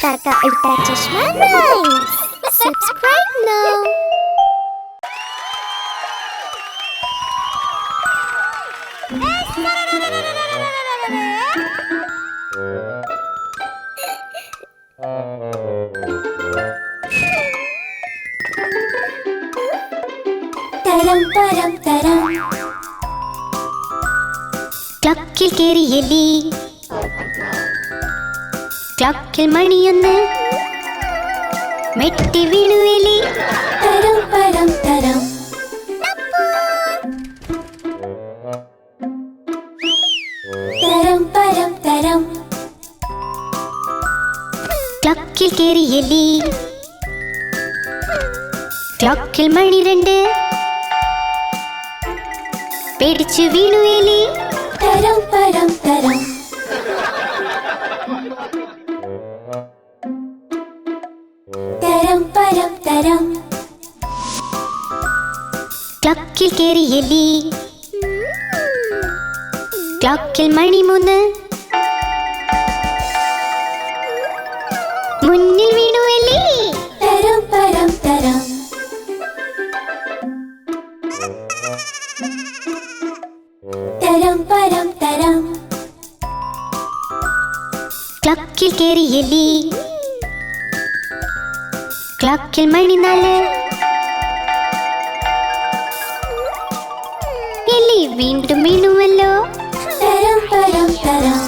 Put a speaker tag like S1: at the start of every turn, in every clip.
S1: Avatar ka Ultra Chashma Rhymes. Subscribe now. Taram taram taram. ക്ലക്കിൽ കേറിയെലി ക്ലക്കിൽ മണിയൊന്ന് മെട്ടി വീണുവെലി തരം പരം തരം തരം പരം തരം ക്ലക്കിൽ കേറിയെലി ക്ലക്കിൽ മണി രണ്ട് പേടിച്ചു വീണുവെലി തരം പരം തരം തരം പരം തരം ക്ലക്കിൽ കേറിയെലി ക്ലക്കിൽ മണി മൂന്ന് മുന്നിൽ വീണുവെലി തരം പരം തരം തരം പരം തരം ക്ലക്കിൽ കേറിയെലി ക്ലക്കിൽ മണി നാല് എലി വീണ്ടും വീണുവല്ലോ തരം പരം തരം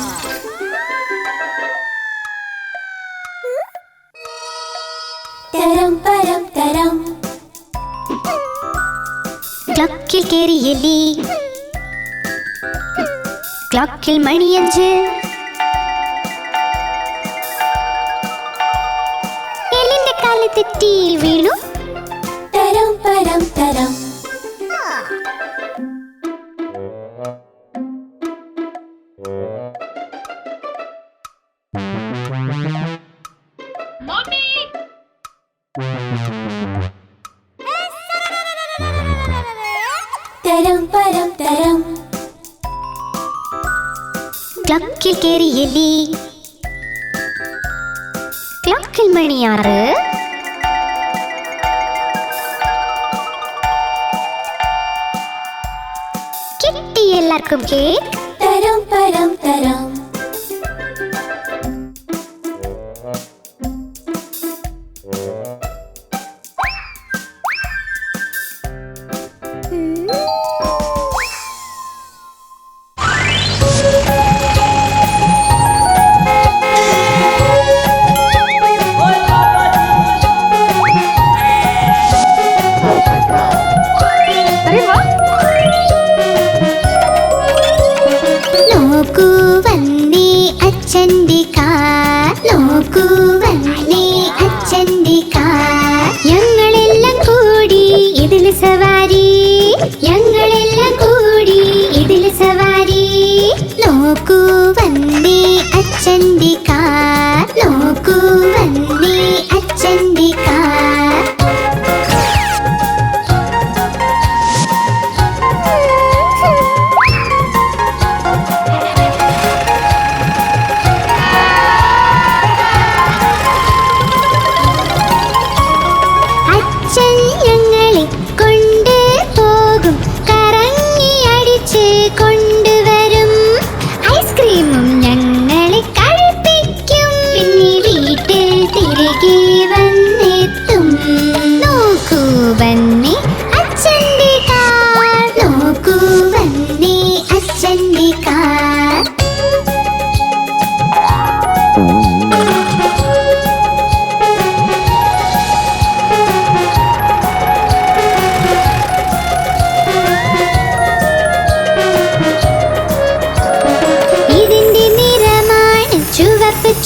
S1: തരം പരം തരം ക്ലക്കിൽ കേറിയെലി ക്ലക്കിൽ മണി അഞ്ച് എലിന്റെ കാല് തെറ്റിയിൽ വീണു തരം പരം തരം തരം പരം തരം ക്ലക്കിൽ കേറിയെലി ക്ലക്കിൽ മണിയാറ് കിട്ടി എല്ലാവർക്കും കേക്ക് തരം പരം തരം നോക്കൂ വന്നേ അച്ഛൻ്റെ കാർ നോക്കൂ വന്നേ അച്ഛൻ്റെ കാർ ഞങ്ങളെല്ലാം കൂടി ഇതിൽ സവാരി ഞങ്ങളെല്ലാം കൂടി ഇതിൽ സവാരി നോക്കൂ വന്നേ അച്ഛൻ്റെ കാർ നോക്കൂ വന്നേ അച്ഛൻ്റെ കാർ കൊണ്ടുവരും ഐസ്ക്രീമും ഞങ്ങളെ കഴിപ്പിക്കും പിന്നെ വീട്ടിൽ തിരികെ വന്നെത്തും നോക്കൂ വന്നേ അച്ഛൻ്റെ കാർ നോക്കൂ വന്നേ അച്ഛൻ്റെ കാർ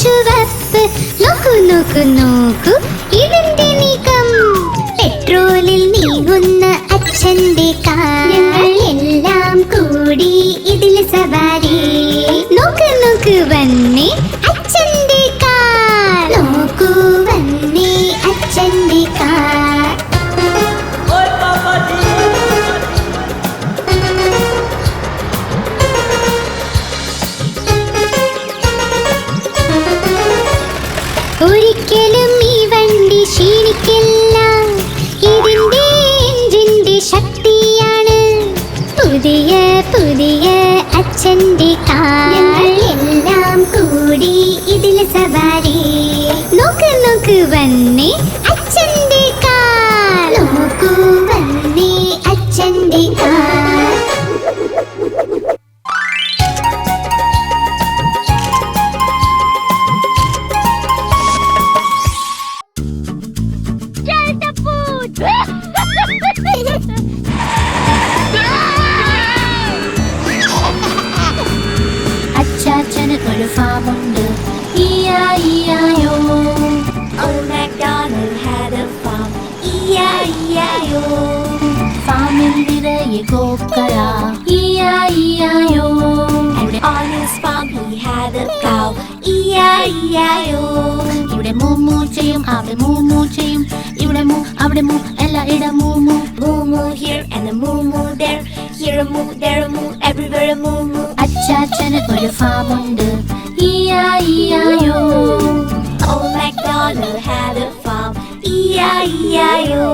S1: ചുവപ്പ് നോക്കൂ നോക്കൂ നോക്കൂ ഇതിന്റെ നീക്കം പെട്രോളിൽ നീങ്ങുന്ന അച്ഛന്റെ കാർ ഞങ്ങൾ എല്ലാം കൂടി ഇതിൽ സവാരി നോക്ക് നോക്ക് വന്നേ അച്ഛന്റെ കാർ നോക്കൂ വന്നേ അച്ഛന്റെ കാർ ഒരു അച്ഛന്റെ കാർ. എല്ലാം കൂടി ഇതിൽ സവാരി. നോക്ക് നോക്ക് വന്നേ അച്ഛന്റെ കാർ. നോക്കൂ വന്നേ അച്ഛന്റെ കാർ.
S2: അച്ചാച്ചന് ഒരു ഫാമുണ്ട്. E-I-E-I-O.
S3: Old MacDonald had a farm. E-I-E-I-O.
S2: ഫാമിൽ നിറയെ കോക്കള. E-I-E-I-O.
S3: And on his farm he had a cow. E-I-E-I-O.
S2: ഇവിടെ മൂമൂ ചെയ്യും, അവിടെ മൂമൂ ചെയ്യും. ഇവിടെ മൂ, അവിടെ മൂ, എല്ലായിടം മൂമൂ.
S3: Moo moo here and a moo moo there. Here a moo, there a moo, everywhere a moo moo.
S2: അച്ചാച്ചന് ഒരു ഫാമുണ്ട്. E-I-E-I-O.
S3: Old MacDonald had a farm. E-I-E-I-O.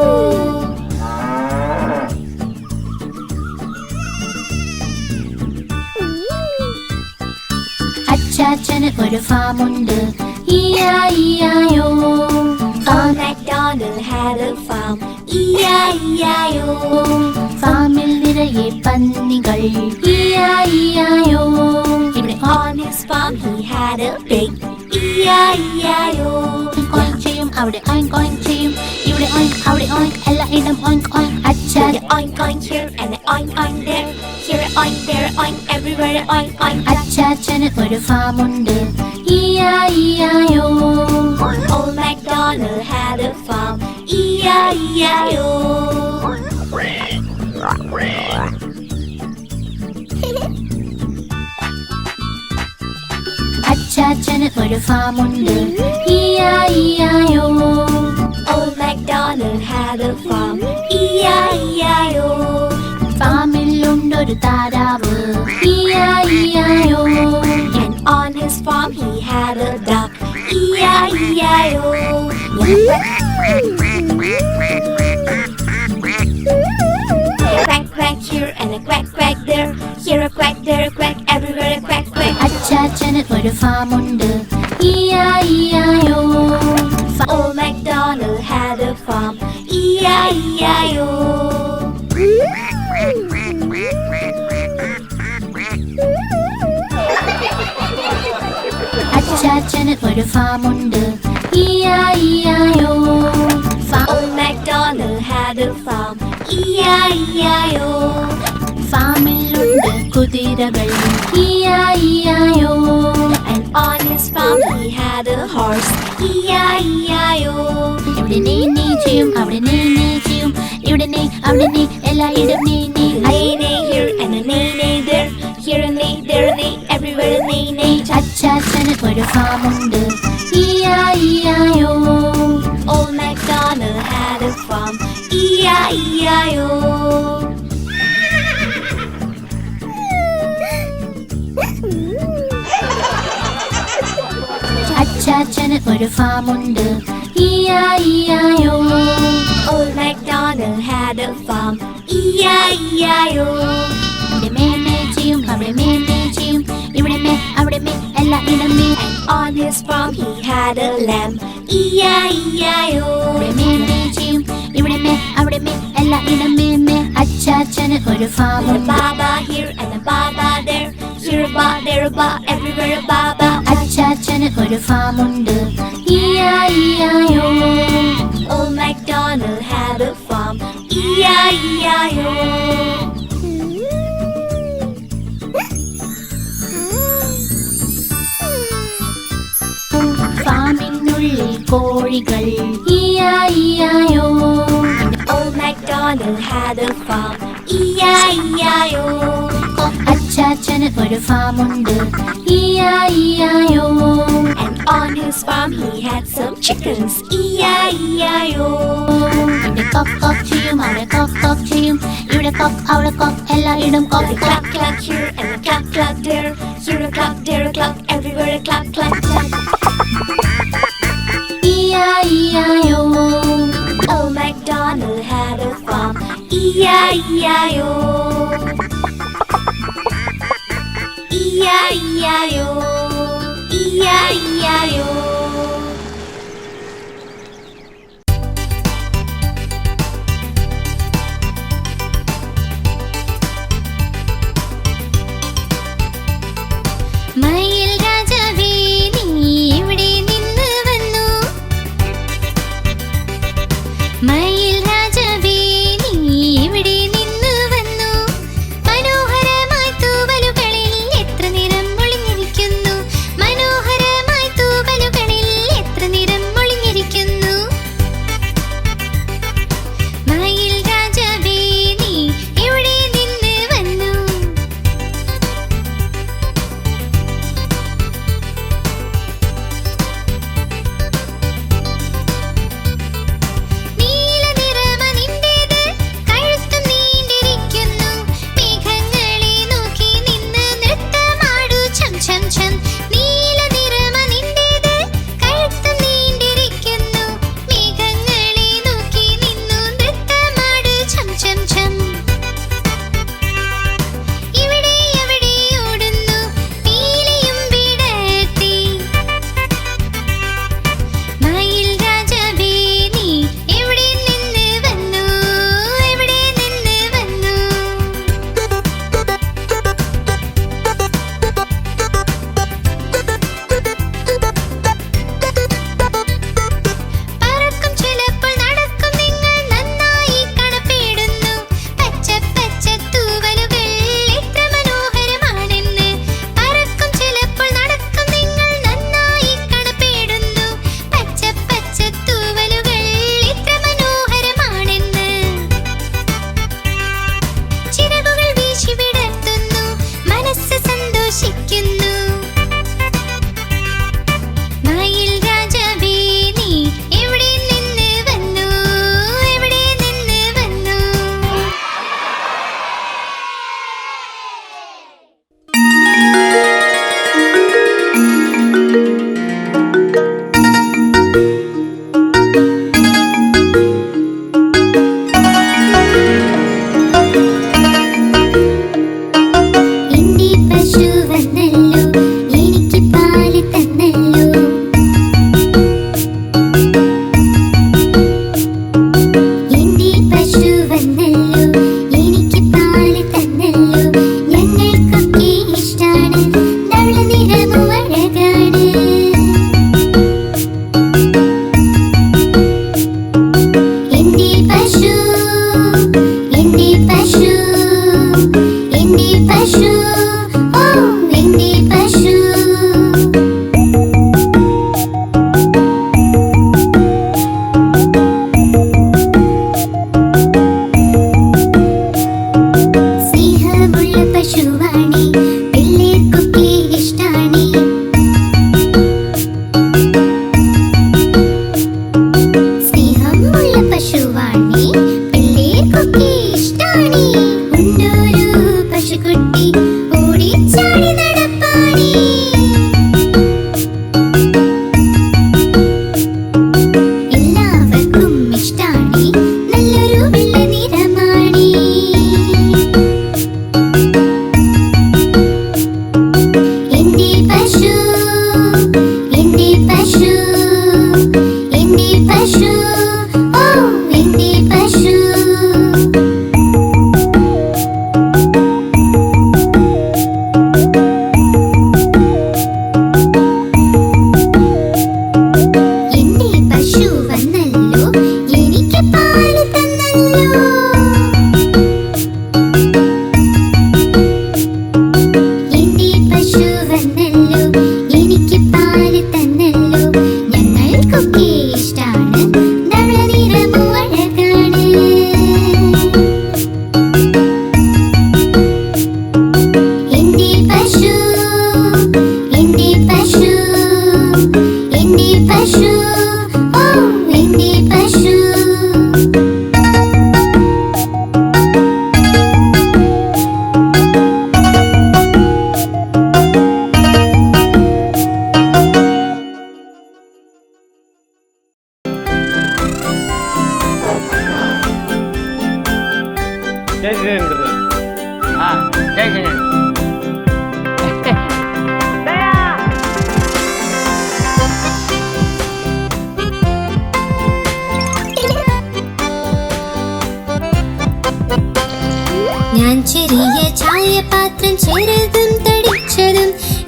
S2: അച്ചാച്ചന് ഒരു ഫാമുണ്ട്. E-I-E-I-O.
S3: Old MacDonald had a farm. E-I-E-I-O.
S2: ഫാമിൽ നിറയെ പന്നികൾ. E-I-E-I-O. ഇവിടെ
S3: On his farm he had a pig. E-I-E-I-O.
S2: Oink ചെയ്യും, അവിടെ oink oink ചെയ്യും. ഇവിടെ ഓയിങ്, അവിടെ ഓയിങ്, എല്ലായിടം ഓയിങ് ഓയിങ്. അച്ചാ
S3: And a oink oink here and a oink oink there. Here a oink, there a oink, everywhere a oink oink.
S2: അച്ചാച്ചന് ഒരു ഫാമുണ്ട്. E-I-E-I-O.
S3: Old MacDonald had a farm. E-I-E-I-O.
S2: അച്ചാച്ചന് ഒരു ഫാമുണ്ട്. E-I-E-I-O.
S3: Old MacDonald had a farm. E-I-E-I-O.
S2: ഫാമിലുണ്ടൊരു താറാവ്. E-I-E-I-O.
S3: And on his farm he had a duck. E-I-E-I-O. Quack quack here and a quack quack there. Here a quack, there a quack, everywhere a quack quack.
S2: അച്ചാച്ചന് ഒരു ഫാമുണ്ട്. E-I-E-I-O.
S3: Old MacDonald had a farm. E-I-E-I-O.
S2: അച്ചാച്ചന് ഒരു ഫാമുണ്ട്. E-I-E-I-O.
S3: Old MacDonald had a farm. E-I-E-I-O.
S2: ഫാമിലുണ്ട് കുതിരകൾ. E-I-E-I-O.
S3: And on his farm he had a horse. E-I-E-I-O.
S2: ഇവിടെ നീ നീ ചെയ്യും, അവിടെ നീ നീ ചെയ്യും. ഇവിടെ നീ, അവിടെ നീ, എല്ലായിടം നീ നീ.
S3: Neigh neigh here and a neigh neigh there. Here a neigh, there a neigh, everywhere a neigh neigh.
S2: അച്ചാച്ചന് ഒരു ഫാമുണ്ട്. E-I-E-I-O.
S3: Old MacDonald had a farm. E-I-E-I-O.
S2: അച്ചാച്ചന് ഒരു ഫാമുണ്ട്. E-I-E-I-O.
S3: Old MacDonald had a farm. E-I-E-I-O.
S2: ഇവിടെ may may ചെയ്യും, അവിടെ may may ചെയ്യും. ഇവിടെ may, അവിടെ may, എല്ലായിടം may.
S3: On his farm he had a lamb. E-I-E-I-O.
S2: ഇവിടെ may may ചെയ്യും. ഇവിടെ മേ, അവിടെ മേ, എല്ലായിടം മേ മേ. അച്ചാച്ചന് ഒരു
S3: And a
S2: ഫാമുണ്ട്.
S3: baba here and a baba there. Here a ba, there a ba, everywhere a baba.
S2: അച്ചാച്ചന് ഒരു ഫാമുണ്ട്. E-I-E-I-O.
S3: Old MacDonald had a farm. E-I-E-I-O.
S2: ഫാമിനുള്ളിൽ കോഴികൾ. E-I-E-I-O.
S3: Old MacDonald had a farm. E-I-E-I-O.
S2: അച്ചാച്ചന് ഒരു ഫാമുണ്ട്. E-I-E-I-O.
S3: And on his farm he had some chickens. E-I-E-I-O.
S2: ഇവിടെ കൊക്ക് കൊക്ക് ചെയ്യും, അവിടെ കൊക്ക് കൊക്ക് ചെയ്യും. ഇവിടെ കൊക്ക്, അവിടെ കൊക്ക്, എല്ലായിടം
S3: And a
S2: കൊക്ക്.
S3: clack clack here and a clack clack there. Here a clack, there a clack, everywhere a clack clack clack.
S2: E-I-E-I-O.
S3: Old MacDonald had a farm. E-I-E-I-O. E-I-E-I-O, E-I-E-I-O.
S2: മയിൽ രാജാവേ നീ എവിടെ നിന്ന് വന്നു? മയിൽ രാജാവേ നീ എവിടെ നിന്ന് വന്നു? മനോഹരമായി തൂവലുകളിൽ എത്ര നിറം ഒളിഞ്ഞിരിക്കുന്നു. മനോഹരമായി തൂവലുകളിൽ എത്ര നിറം ഒളിഞ്ഞിരിക്കുന്നു. മയിൽ രാജാവേ നീ എവിടെ നിന്ന് വന്നു?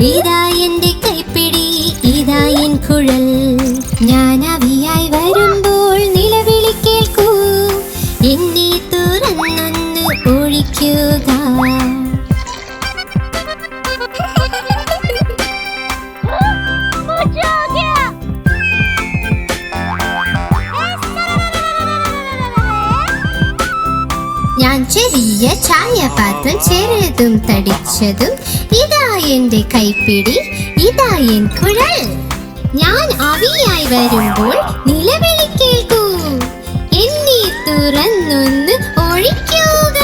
S1: ഇതാ എന്റെ കൈപ്പിടി ഇതാ എൻ കുഴൽ ഞാൻ അവിയായി വരുമ്പോൾ നിലവിളി കേൾക്കൂ എന്നെ തുറന്നൊന്ന് ഒഴിക്കുക ഞാൻ ചെറിയ ചായപാത്രം ചെറുതും തടിച്ചതും ഇതാ എന്റെ കൈപ്പിടി ഇതാ എൻ കുഴൽ ഞാൻ ആവിയായി വരുമ്പോൾ നിലവിളി കേൾക്കൂ എന്നെ തുറന്നൊന്ന് ഒഴിക്കുക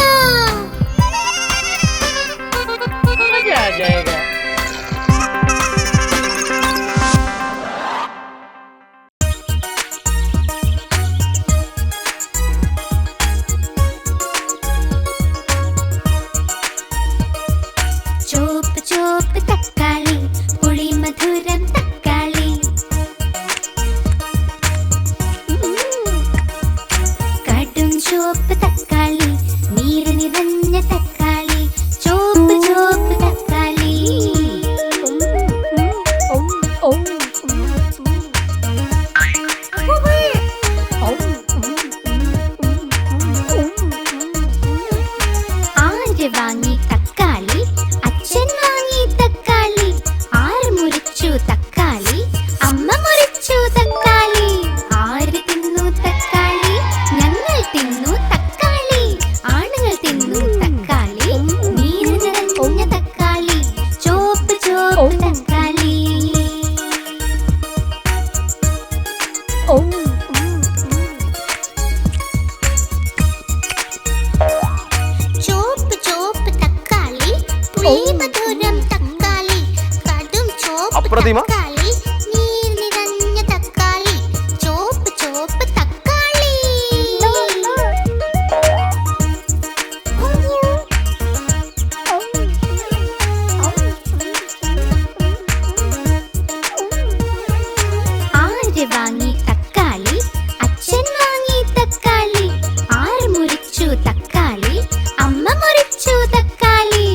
S2: ചോപ്പ് ചോപ്പ് തക്കാളി പുളി മധുരം തക്കാളി കടും ചോപ്പ് തക്കാളി നീര് നിറഞ്ഞ തക്കാളി ചോപ്പ് ചോപ്പ് തക്കാളി ആര് വാങ്ങി തക്കാളി അച്ഛൻ വാങ്ങി തക്കാളി ആര് മുറിച്ചു തക്കാളി അമ്മ മുറിച്ചു തക്കാളി ആര് തിന്നു തക്കാളി ഞങ്ങൾ തിന്നു തക്കാളി ആണുങ്ങൾ തിന്നു തക്കാളി നീര് നിറഞ്ഞ തക്കാളി ചോപ്പ് ചോപ്പ് തക്കാളി ചോപ്പ് ചോപ്പ് തക്കാളി പുളി മധുരം തക്കാളി കടും ചോപ്പ്
S4: അപ്രതിമ.
S2: തക്കാളി നീർ നിറഞ്ഞ തക്കാളി ചോപ്പ് ചോപ്പ് തക്കാളി ആര് വാങ്ങി തക്കാളി അച്ഛൻ വാങ്ങി തക്കാളി ആര് മുറിച്ചു തക്കാളി അമ്മ മുറിച്ചു തക്കാളി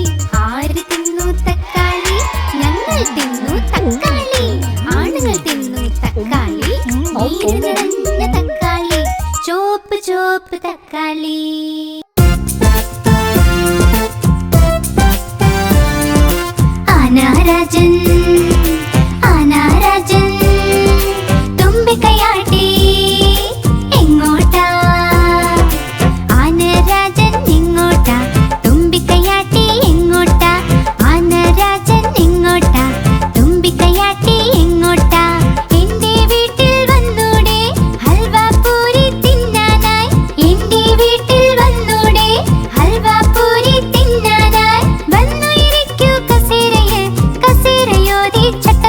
S2: ആര് തിന്നു തക്കാളി ഞങ്ങൾ തിന്നു തക്കാളി ആണുങ്ങൾ തിന്നു തക്കാളി നീര് നിറഞ്ഞ തക്കാളി ചോപ്പ് ചോപ്പ് തക്കാളി ആനാരാജൻ ആനാരാജൻ തുമ്പിക്കൈയാട്ടി എങ്ങോട്ടാ ആനരാജൻ എങ്ങോട്ടാ തുമ്പിക്കൈയാട്ടി എങ്ങോട്ടാ ആനരാജൻ എങ്ങോട്ടാ തുമ്പിക്കൈയാട്ടി എങ്ങോട്ടാ എന്റെ വീട്ടിൽ വന്നൂടെ ഹൽവ പൂരി തിന്നാനായി എന്റെ വീട്ടിൽ വന്നൂടെ ഹൽവ പൂരി തിന്നാനായി വന്നു ഇരിക്കൂ കസേരയിൽ കസേരയോതി ചട്ട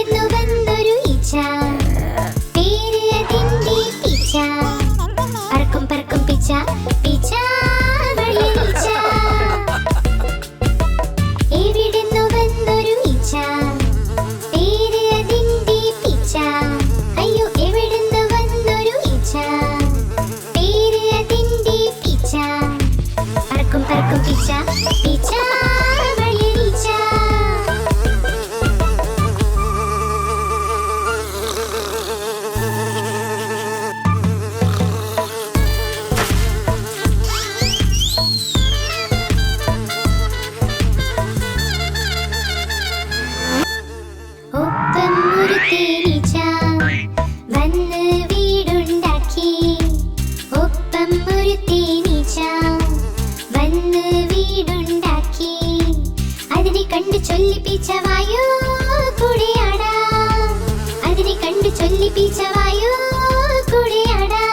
S1: എവിടുന്നു വന്നൊരു ഈച്ച പേര് അതിന്റെ പീച്ച പറക്കും പറക്കും പീച്ച പീച്ച വള്ളിയീച്ച എവിടുന്നു വന്നൊരു ഈച്ച പേര് അതിന്റെ പീച്ച അയ്യോ എവിടുന്നു വന്നൊരു ഈച്ച പേര് അതിന്റെ പീച്ച പറക്കും പറക്കും പീച്ച പീച്ച വള്ളിയീച്ച ഒപ്പം ഒരു തേനീച്ച വന്ന് വീടുണ്ടാക്കി ഒപ്പം ഒരു തേനീച്ച വന്ന് വീടുണ്ടാക്കി അതിനെ കണ്ട് ചൊല്ലിപ്പിച്ച വായു കൂടെയാടാ അതിനെ കണ്ട് ചൊല്ലിപ്പിച്ച വായു കൂടെയാടാ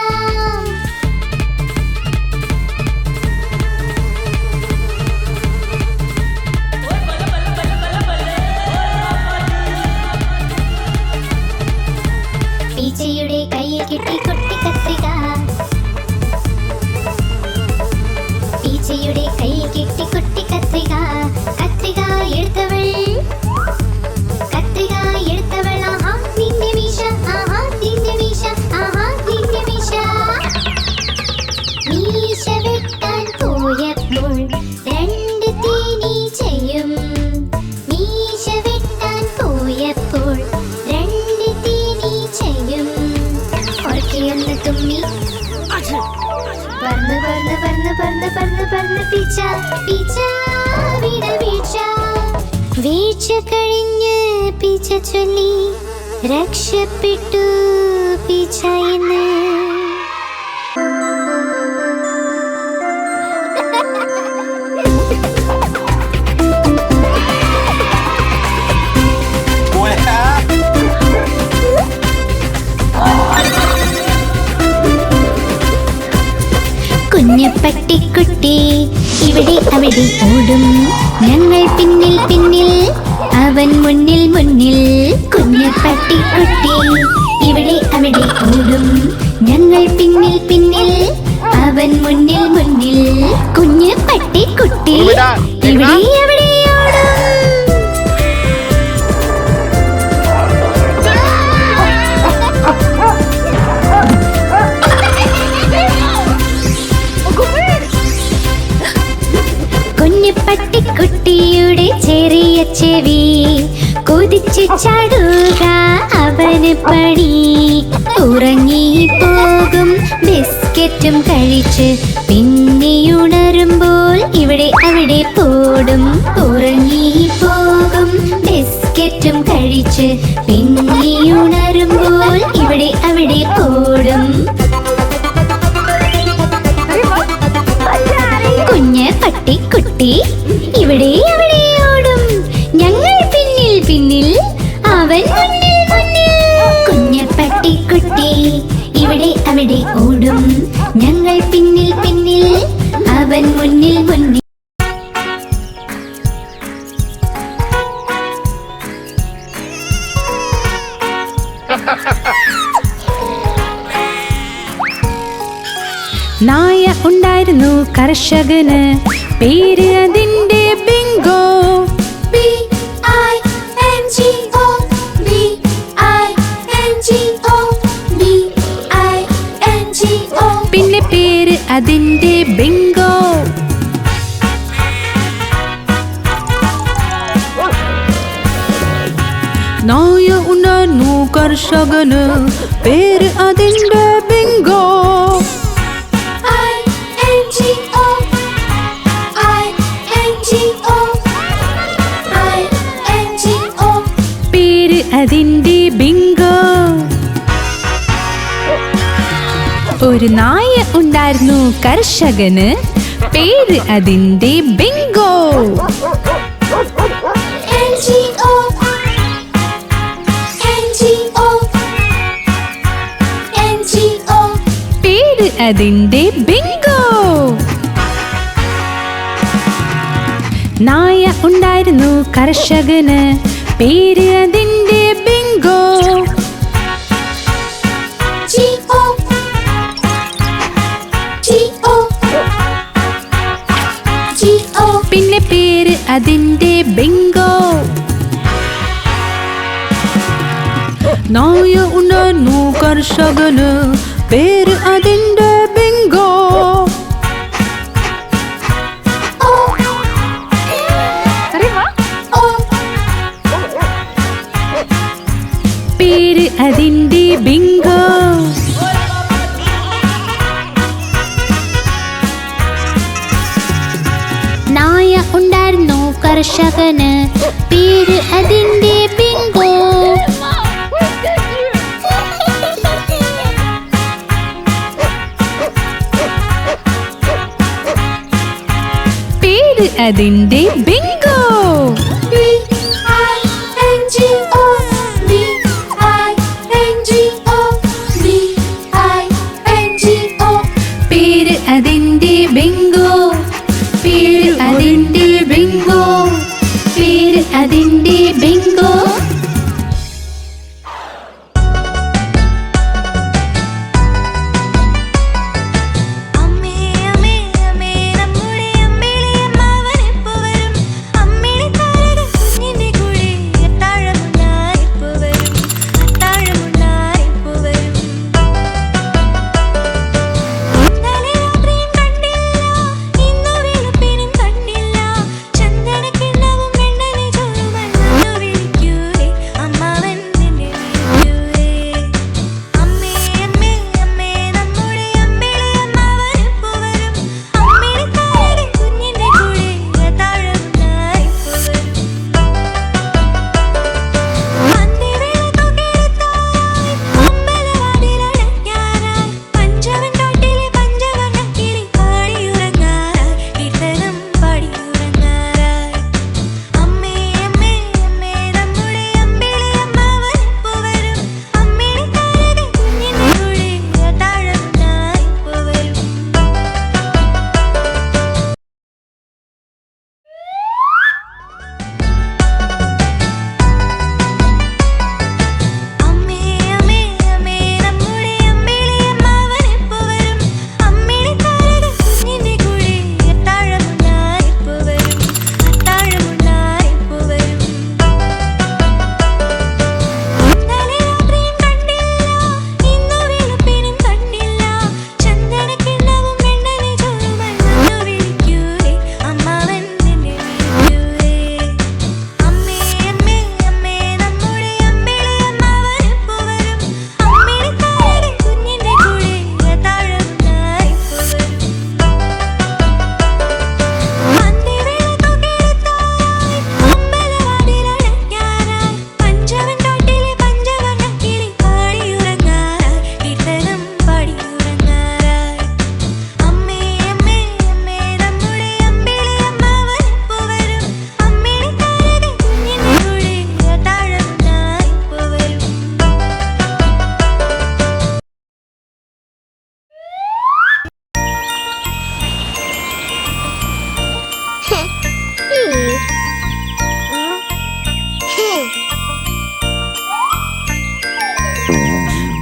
S1: പീച്ചയുടെ കയ്യിൽ കിട്ടി കുട്ടി കത്രിക പീച്ചയുടെ കയ്യിൽ കിട്ടി കുട്ടി കത്രിക കത്രിക എടുത്തവൾ ആഹാ നിന്റെ മീശ ആഹാ നിന്റെ മീശ ആഹാ നിന്റെ മീശ മീശ വെട്ടാൻ പോയപ്പോൾ രണ്ട് തേനീച്ചയും മീശ വെട്ടാൻ പോയപ്പോൾ രണ്ട് തേനീച്ചയും ഒരക്കെയൊന്ന് തുമ്മി പറന്ന് പറന്ന് പറന്ന് പറന്ന് പറന്ന് പറന്ന് പീച്ച പീച്ച വീണ വീഴ്ച വീഴ്ച കഴിഞ്ഞ് പീച്ച ചൊല്ലി രക്ഷപ്പെട്ടു പീച്ച എന്ന് കുഞ്ഞു പട്ടിക്കുട്ടി ഇവിടെ അവിടെ ഓടും ഞങ്ങൾ പിന്നിൽ പിന്നിൽ അവൻ മുന്നിൽ മുന്നിൽ കുഞ്ഞു പട്ടിക്കുട്ടി ഇവിടെ അവിടെ ഓടും ഞങ്ങൾ പിന്നിൽ പിന്നിൽ അവൻ മുന്നിൽ മുന്നിൽ കുഞ്ഞു പട്ടിക്കുട്ടി ഇവിടെ അവിടെ ഓടും കുഞ്ഞു പട്ടിക്കുട്ടിയുടെ ചെറിയ ചെവി കൊതിച്ചു ചാടുക അവന് പണി ഉറങ്ങിപ്പോകും ബിസ്ക്കറ്റും കഴിച്ച് പിന്നെയുണരുമ്പോൾ ഇവിടെ അവിടെ പോടും ഉറങ്ങിപ്പോകും ബിസ്ക്കറ്റും കഴിച്ച് പിന്നെയുണരുമ്പോൾ ഇവിടെ അവിടെ പോടും കുഞ്ഞ് പട്ടിക്കുട്ടി ഇവിടെ അവിടെ ഓടും ഞങ്ങൾ പിന്നിൽ പിന്നിൽ അവൻ മുന്നിൽ മുന്നിൽ കുഞ്ഞ് പട്ടിക്കുട്ടി ഇവിടെ അവിടെ ഓടും ഞങ്ങൾ പിന്നിൽ പിന്നിൽ അവൻ മുന്നിൽ മുന്നിൽ
S4: നായ ഉണ്ടായിരുന്നു കർഷകന് പേര് അതിന്റെ ബിങ്കോ
S3: BINGO
S4: പിന്നെ പേര് അതിന്റെ ബിങ്കോ നായ ഉണ്ടായിരുന്നു കർഷകന് പേര് അതിന്റെ ബിങ്കോ പേര് അതിന്റെ ബിങ്കോ ഒരു നായ ഉണ്ടായിരുന്നു കർഷകന് പേര് അതിന്റെ ബിങ്കോ പേര് അതിന്റെ ബിങ്കോ നായ ഉണ്ടായിരുന്നു കർഷകന് പേര് അതിന്റെ ബിങ്കോ നായ ഉണ്ടായിരുന്നു കർഷകന്, പേര് അതിന്റെ ബിങ്കോ. പേര് അതിന്റെ ബിങ്കോ.
S2: നായ ഉണ്ടായിരുന്നു കർഷകന്, പേര് അതിന്റെ ബിങ്കോ.
S4: പേര് അതിന്റെ ബിങ്കോ. പേര് അതിന്റെ ബിങ്കോ. പേര് അതിന്റെ ബിങ്കോ. പേര് അതിന്റെ ബിങ്കോ.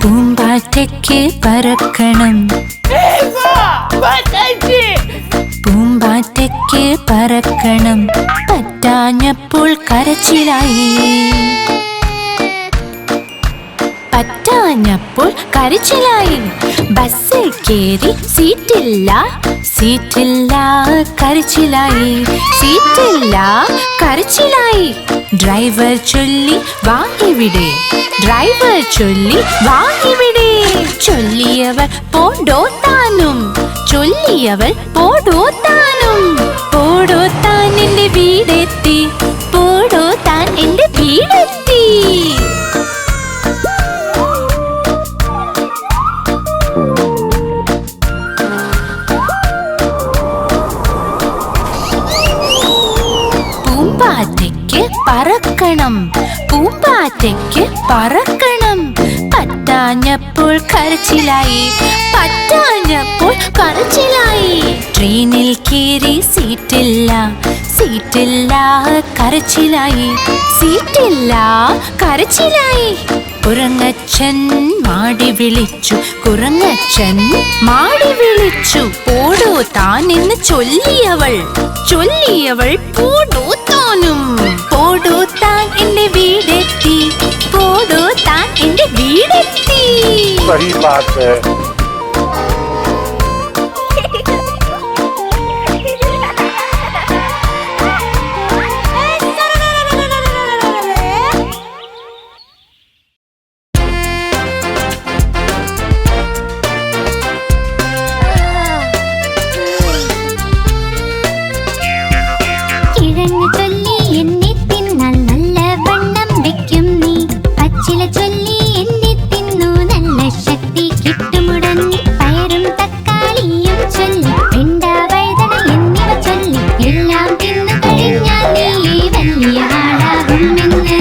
S4: പൂമ്പാറ്റയ്ക്ക് പറക്കണം, പൂമ്പാറ്റയ്ക്ക് പറക്കണം, പറ്റാഞ്ഞപ്പോൾ കരച്ചിലായി. പറ്റാഞ്ഞപ്പോൾ കരച്ചിലായി. ബസ്സിൽ കേറി സീറ്റില്ല, സീറ്റില്ല കരച്ചിലായി. സീറ്റില്ല കരച്ചിലായി. ഡ്രൈവർ ചൊല്ലി വാ ഇവിടെ, ഡ്രൈവർ ചൊല്ലി വാ ഇവിടെ. ചൊല്ലിയവർ പോടോ താനും, ചൊല്ലിയവർ പോടോ താനും. പോടോ താൻ എന്റെ വീടെത്തി, പോടോ താൻ എന്റെ വീടെത്തി. പൂമ്പാറ്റയ്ക്ക് പറക്കണം, പൂമ്പാറ്റയ്ക്ക് പറക്കണം, പറ്റാഞ്ഞപ്പോൾ കരച്ചിലായി. പറ്റാഞ്ഞപ്പോൾ കരച്ചിലായി. ട്രെയിനിൽ കേറി സീറ്റില്ല, സീറ്റില്ല കരച്ചിലായി. സീറ്റില്ല കരച്ചിലായി. കുരങ്ങച്ചൻ മാടി വിളിച്ചു, കുരങ്ങച്ചൻ മാടി വിളിച്ചു. പോടോ താൻ എന്ന് ചൊല്ലിയവൾ, ചൊല്ലിയവൾ പോടോ താനും. പോടോ താൻ എന്റെ വീടെത്തി, പോടോ താൻ എന്റെ വീടെത്തി.
S5: सही बात है.
S1: കിഴങ്ങ് ചൊല്ലി എന്നെ തിന്നാൽ നല്ലവണ്ണം വെക്കും നീ. പച്ചില ചൊല്ലി എന്നെ തിന്നു നല്ല ശക്തി കിട്ടുമുടൻ. പയറും തക്കാളിയും ചൊല്ലി വെണ്ട വഴുതന എന്നിവ ചൊല്ലി എല്ലാം തിന്നു കഴിഞ്ഞാൽ നീ വലിയ ആളാകുമെന്ന്.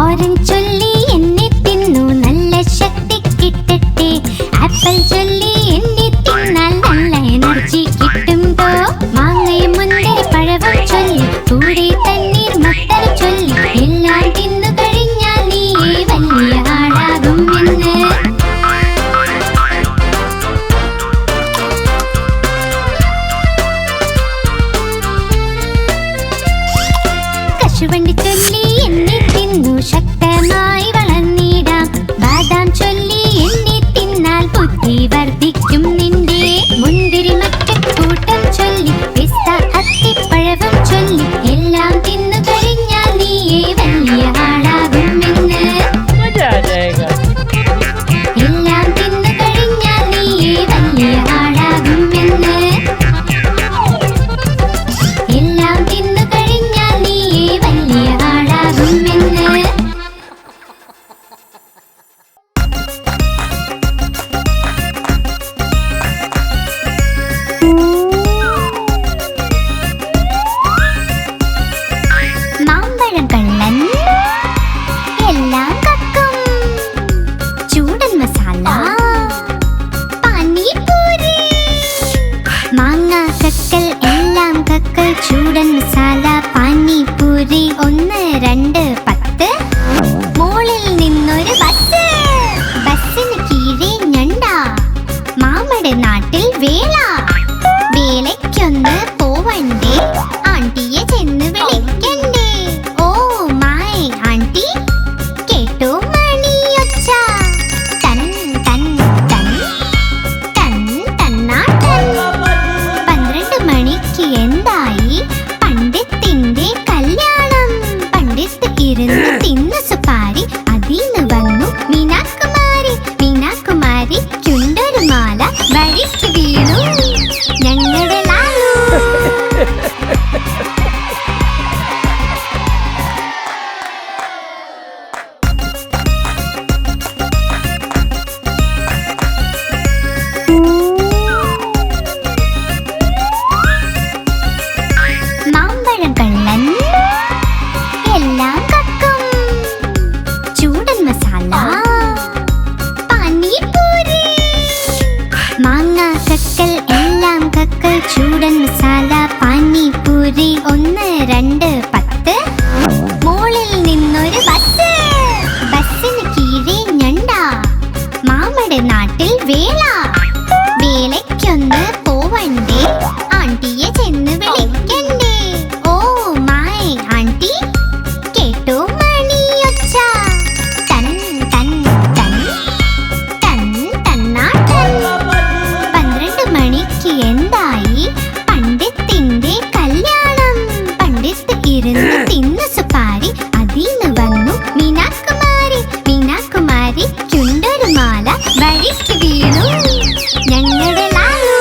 S1: ഓറഞ്ച് ചൊല്ലി എന്നെ തിന്നു നല്ല ശക്തി കിട്ടട്ടെ. ആപ്പിൾ ചൊല്ലി എന്നെ തിന്നാൽ നല്ല എനർജി കിട്ടുമ്പോ. മാങ്ങയും മുന്തിരി പഴവും ചൊല്ലി കൂടെ തണ്ണീർ മത്തര ചൊല്ലി എല്ലാം തിന്നു കഴിഞ്ഞാൽ നീ വലിയ ആളാകുമെന്ന്. കശുവണ്ടി ചൊല്ലി എന്നെ തിന്നു ശക്തമായി വളർന്നിടാം. ബാദാം ചൊല്ലി എന്നെ തിന്നാൽ ബുദ്ധി വർദ്ധിക്കും നിന്റെ. മുന്തിരി മറ്റക്കൂട്ടം ചൊല്ലി പിസ്ത അത്തിപ്പഴവും ചൊല്ലി എല്ലാം തിന്നു കഴിഞ്ഞാൽ നീ വലിയ ആളാകുമെന്ന്. എല്ലാം തിന്നു കഴിഞ്ഞാൽ നീ വലിയ ആളാകുമെന്ന്. എല്ലാം തിന്നു കഴിഞ്ഞാൽ നീ വലിയ ആളാകുമെന്ന്. മാമ്പഴം കള്ളൻ എല്ലാം കക്കും. ചൂടൻ മസാല പാനിപൂരി. മാങ്ങ കക്കൽ എല്ലാം കക്കൽ ചൂടൻ മസാല പാനിപൂരി. 1 2 10. മോളിൽ നിന്നൊരു ബസ്. ബസ്സിന് കീഴെ ഞണ്ട. മാമയുടെ നാട്ടിൽ വേള. വേലയ്ക്കൊന്ന് പോവണ്ടേ ആണ്ടിയെ ചെന്ന് വിളിക്കണ്ടേ. ഓ മൈ ആണ്ടി കേട്ടോ മണിയൊച്ച. തൻ തൻ തൻ തൻ തന്നാട്ടൻ. 12 മണിക്ക് എന്തായി പണ്ഡിത്തിന്റെ കല്യാണം. പണ്ഡിത്ത് ഇരുന്ന് തിന്നു സുപാരി. അതിന്ന് വന്നു മീനാകുമാരി. മീനാകുമാരിക്കുണ്ടൊരു മാല വഴിക്ക് വീണു ഞങ്ങളുടെ ലാലു. മാമ്പഴം കള്ളൻ എല്ലാം കക്കും. ചൂടൻ മസാല പാനിപൂരി. മാങ്ങ കക്കൽ എല്ലാം കക്കൽ ചൂടൻ മസാല പാനിപൂരി. 1 2 10. മോളിൽ നിന്നൊരു ബസ്. ബസ്സിന് കീഴെ ഞണ്ട. മാമയുടെ നാട്ടിൽ വേള. വേലയ്ക്കൊന്ന് പോവണ്ടേ ആണ്ടിയെ ചെന്ന് വിളിക്കണ്ടേ. ഓ മൈ ആണ്ടി കേട്ടോ മണിയൊച്ച. തൻ തൻ തൻ തൻ തന്നാട്ടൻ. 12 മണിക്ക് എന്തായി പണ്ഡിത്തിന്റെ കല്യാണം. പണ്ഡിത്ത് ഇരുന്ന് തിന്നു സുപാരി. അതിന്ന് വന്നു മീനാകുമാരി. മീനാകുമാരിക്കുണ്ടൊരു മാല വഴിക്ക് വീണു ഞങ്ങളുടെ ലാലു.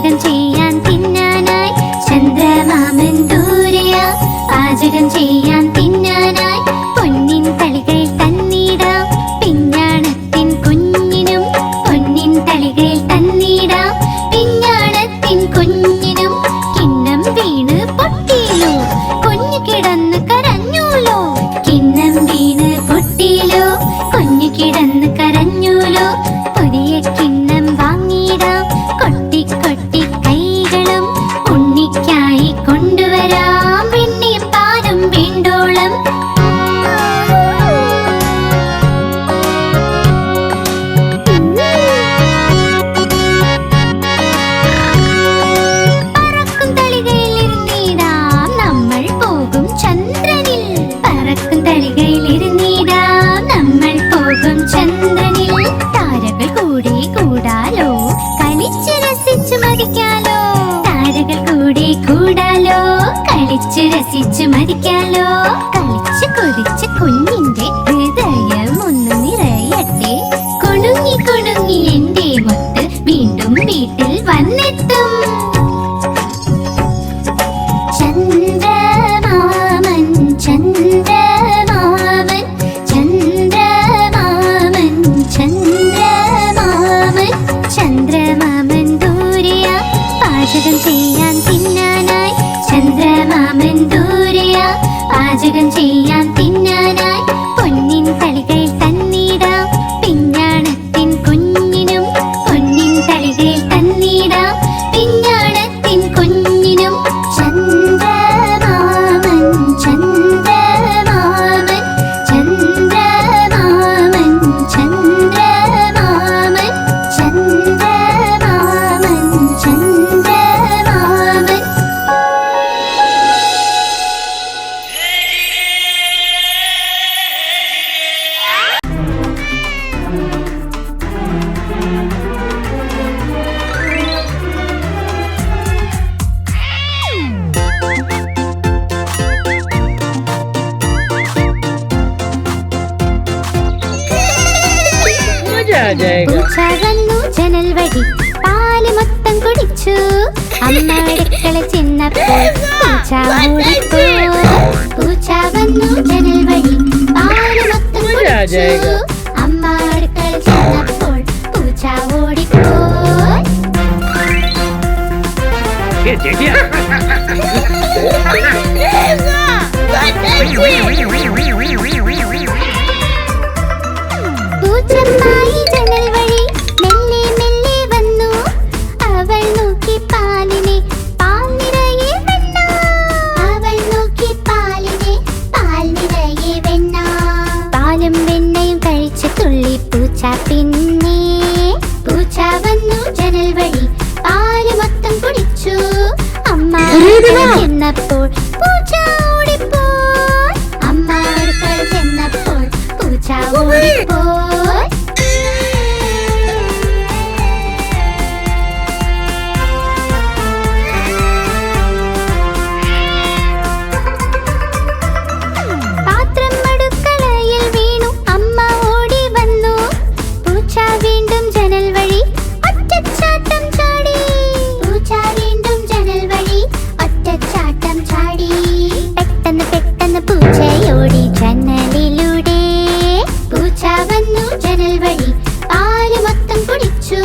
S1: പാചകം ചെയ്യാൻ തിന്നാനായി ചന്ദ്രമാമൻ ദൂരെയാ. പാചകം ചെയ്യാൻ തിന്നാനായി പൊന്നിൻ തളികയിൽ തന്നിടാം. പിഞ്ഞാണത്തിൻ കുഞ്ഞിനും പൊന്നിൻ തളികയിൽ തന്നിടാം. പിഞ്ഞാണത്തിൻ കുഞ്ഞിനും കിണ്ണം വീണ് പൊട്ടിയിലോ, കുഞ്ഞു കിടന്ന് കരഞ്ഞൂലോ. കിണ്ണം വീണ് പൊട്ടിയിലോ, കുഞ്ഞു കിടന്ന് കരഞ്ഞൂലോ. പുതിയ കിണ്ണം വാങ്ങിടാം, കൊട്ടി കൊട്ടി കൈകളും ഉണ്ണിക്കായി കൊണ്ടുവരാം. വെണ്ണയും പാലും വേണ്ടോളം. പറക്കും തളികയിലിരുന്നിടാം, നമ്മൾ പോകും ചന്ദ്രനിൽ. പറക്കും തളികയിലിരുന്നിടാം, നമ്മൾ പോകും ചന്ദ്രനിൽ. താരകൾ കൂടി കൂടാലോ, കളിച്ച് രസിച്ചു മതിക്കാലോ. താരകൾ കൂടി കൂടാലോ, കളിച്ച് രസിച്ചു മതിക്കാലോ. കളിച്ച് കൊതിച്ച് കുഞ്ഞിന്റെ ഹൃദയം ഒന്ന് നിറയട്ടെ. കുണുങ്ങി കുണുങ്ങി എന്റെ മുത്ത് വീണ്ടും വീട്ടിൽ വന്നെത്തും. ചന്ദ്രമാമൻ ചന്ദ്രമാമൻ ചന്ദ്രമാമൻ ചന്ദ്രമാമൻ ചന്ദ്രമാമൻ ദൂരെയാ. പാചകം ചെയ്യാൻ തിന്നാനായി ചന്ദ്രമാമൻ ദൂരെയാ. പാചകം ചെയ്യാൻ തിന്നാനായി പൊന്നിൻ തളികയിൽ തന്നിടാം. പിഞ്ഞാണത്തിൻ കുഞ്ഞിനും പൊന്നിൻ തളികയിൽ തന്നിടാം. പിഞ്ഞാണത്തിൻ കുഞ്ഞിനും ചന്ദ്രമാമൻ ചന്ദ്രമാമൻ ചന്ദ്രമാമൻ ചന്ദ്രമാമൻ ചന്ദ്രമാമൻ ചന്ദ്രമാമൻ. പൂച്ച വന്നു ജനൽ വഴി, പാല് മൊത്തം കുടിച്ചു. അമ്മ അടുക്കള ചെന്നപ്പോൾ പൂച്ച ഓടിപ്പോയി. പൂച്ച വന്നു ജനൽ വഴി, പാല് മൊത്തം കുടിച്ചു. അമ്മ അടുക്കള ചെന്നപ്പോൾ പൂച്ച ഓടിപ്പോയി. പൂച്ചമ്മായി ജനൽ വഴി മെല്ലെ മെല്ലെ വന്നു. അവൾ നോക്കി പാലിനെ, പാൽ നിറയെ വെണ്ണ. അവൾ നോക്കി പാലിനെ, പാൽ നിറയെ വെണ്ണ. പാലും വെണ്ണയും കഴിച്ചു തുള്ളി പൂച്ച പിന്നെ. പൂച്ച വന്നു ജനൽ വഴി, പാല് മൊത്തം കുടിച്ചു. അമ്മ അടുക്കള ചെന്നപ്പോൾ പൂച്ച ഓടിപ്പോയി. അമ്മ അടുക്കള ചെന്നപ്പോൾ പൂച്ച ഓടിപ്പോയി. പാത്രം അടുക്കളയിൽ വീണു, അമ്മ ഓടി വന്നു. പൂച്ച വീണ്ടും ജനൽ വഴി ഒറ്റച്ചാട്ടം ചാടി. പൂച്ച വീണ്ടും ജനൽ വഴി ഒറ്റച്ചാട്ടം ചാടി. പെട്ടെന്ന് പെട്ടെന്ന് പൂച്ചയോടി ജനലിലൂടെ. പൂച്ച വന്നു ജനൽ വഴി, പാല് മൊത്തം കുടിച്ചു.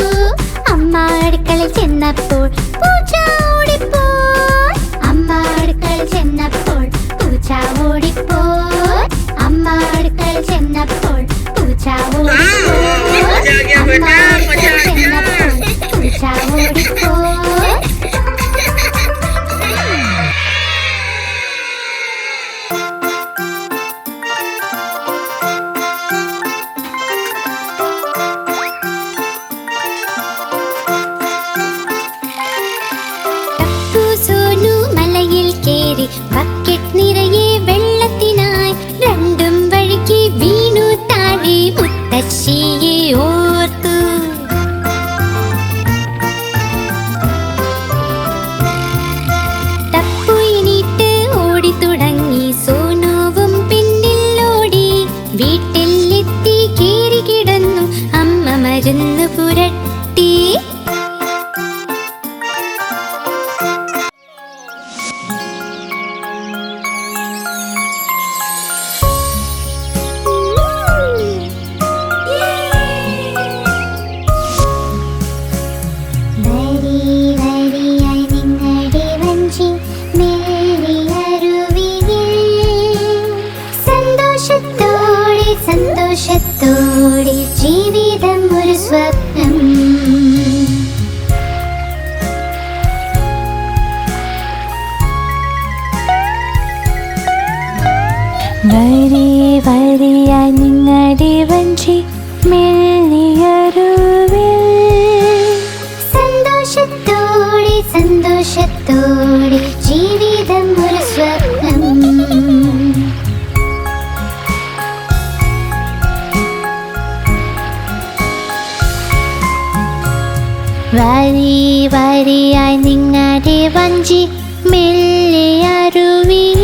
S1: അമ്മ അടുക്കളയിൽ ചെന്നപ്പോൾ പൂച്ച ഓടിപ്പോയി. അമ്മ അടുക്കളയിൽ ചെന്നപ്പോൾ പൂച്ച ഓടിപ്പോയി. അമ്മ അടുക്കളയിൽ ചെന്നപ്പോൾ പൂച്ച ഓടിപ്പോയി. അമ്മ അടുക്കളയിൽ ചെന്നപ്പോൾ പൂച്ച ഓടിപ്പോയി. സോനു മലയിൽ കേറി ബക്കറ്റ് നിറയെ വെള്ളത്തിനായി. രണ്ടും വഴിക്ക് വീണു താഴെ മുത്തശ്ശിയെ ഓർത്തു. തപ്പു എണീറ്റ് ഓടി തുടങ്ങി. സോനുവും പിന്നിൽ ഓടി. വീട്ടിലെത്തി കേറി കിടന്നു. അമ്മ മരുന്ന് പുരട്ടി.
S4: വരിയായി നിങ്ങളുടെ വഞ്ചി മെല്ലിയരുവിൽ.
S1: സന്തോഷത്തോടെ സന്തോഷത്തോടെ ജീവിതം ഒരു സ്വപ്നം.
S4: വരി വരിയായി നിങ്ങളുടെ വഞ്ചി മെല്ലിയരുവിൽ.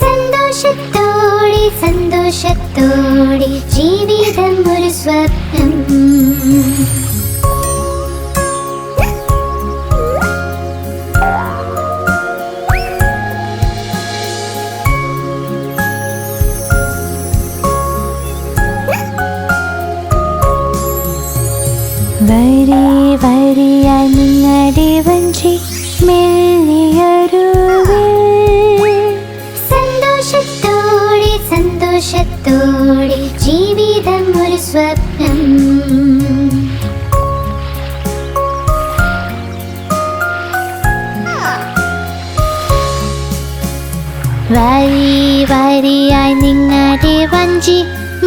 S1: സന്തോഷത്തോടെ സന്തോഷത്തോടെ ജീവിതം ഒരു സ്വപ്നം.
S4: വരി വരിയായി നിങ്ങളുടെ വഞ്ചി മെല്ലിയരുവിൽ.
S1: സന്തോഷത്തോടെ സന്തോഷത്തോടെ ജീവിതം ഒരു സ്വപ്നം.
S4: വരി വരിയായി നിങ്ങളുടെ വഞ്ചി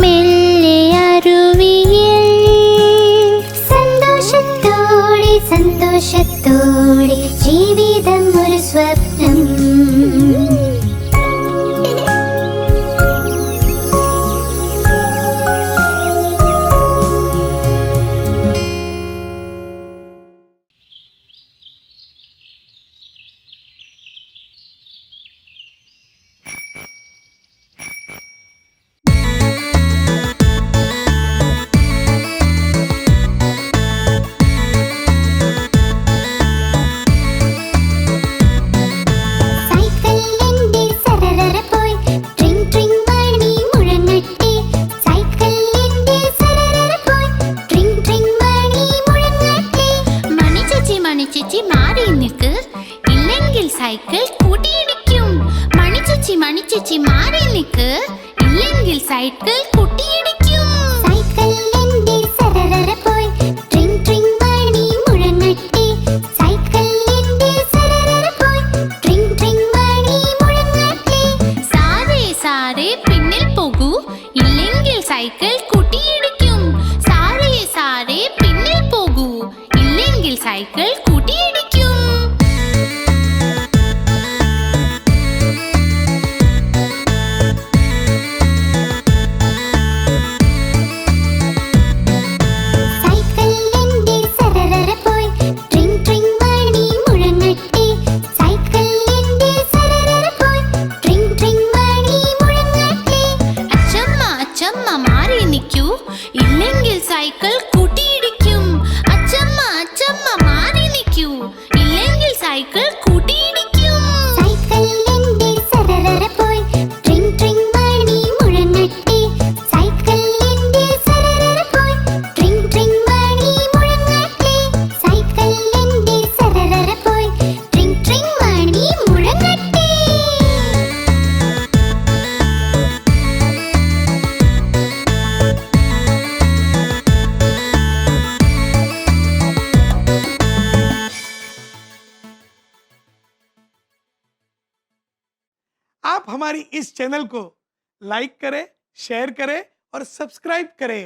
S4: മെല്ലിയരുവിൽ.
S1: സന്തോഷത്തോടെ സന്തോഷത്തോടെ ജീവിതം ഒരു സ്വപ്നം.
S2: സൈക്കിൾ കൂട്ടിയിടിക്കും. മണിച്ചേച്ചി മണിച്ചേച്ചി മാറി നിൽക്ക്, ഇല്ലെങ്കിൽ സൈക്കിൾ കൂട്ടിയിടിക്കും.
S1: സൈക്കിൾ എന്റെ സരസര പോയി, ട്രിങ് ട്രിങ് മണി മുഴങ്ങട്ടെ. സൈക്കിൾ എന്റെ സരസര പോയി, ട്രിങ് ട്രിങ് മണി മുഴങ്ങട്ടെ.
S2: സാരേ സാരേ പിന്നിൽ പോകൂ, ഇല്ലെങ്കിൽ സൈക്കിൾ കൂട്ടിയിടിക്കും. സാരേ സാരേ പിന്നിൽ പോകൂ, ഇല്ലെങ്കിൽ സൈക്കിൾ കൂട്ടിയിടിക്കും. ഇല്ലെങ്കിൽ സൈക്കിൾ കൂട്ടിയിടിക്കും. അച്ചമ്മ അച്ചമ്മ മാറി നിൽക്കൂ, ഇല്ലെങ്കിൽ സൈക്കിൾ കൂട്ടിയിടിക്കും.
S1: സൈക്കിൾ എന്റെ സരസര പോയി, ട്രിങ് ട്രിങ് മണി മുഴങ്ങട്ടെ. സൈക്കിൾ എന്റെ സരസര പോയി, ട്രിങ് ട്രിങ് മണി മുഴങ്ങട്ടെ. സൈക്കിൾ എന്റെ സരസര പോയി, ട്രിങ് ട്രിങ് മണി മുഴങ്ങട്ടെ.
S6: आप हमारी इस चैनल को लाइक करें, शेयर करें और सब्सक्राइब करें।